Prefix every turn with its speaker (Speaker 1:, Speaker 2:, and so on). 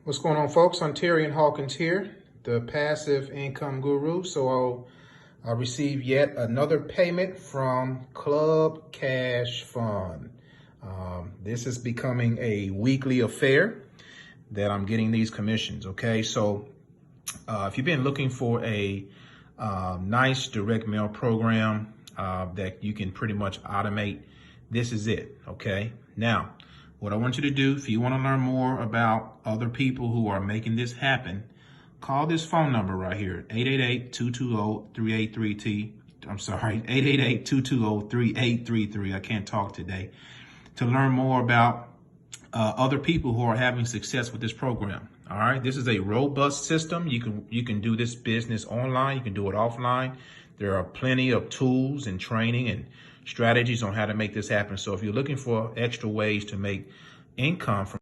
Speaker 1: What's going on, folks? Ontarian Hawkins here, the passive income guru. So I received yet another payment from Club Cash Fund. This is becoming a weekly affair that I'm getting these commissions, okay? So if you've been looking for a nice direct mail program that you can pretty much automate, this is it, okay? Now, what I want you to do, if you want to learn more about other people who are making this happen, call this phone number right here, 888-220-383T. I'm sorry, 888-220-3833. I can't talk today. To learn more about other people who are having success with this program. All right, this is a robust system. You can do this business online. You can do it offline. There are plenty of tools and training and strategies on how to make this happen. So if you're looking for extra ways to make income from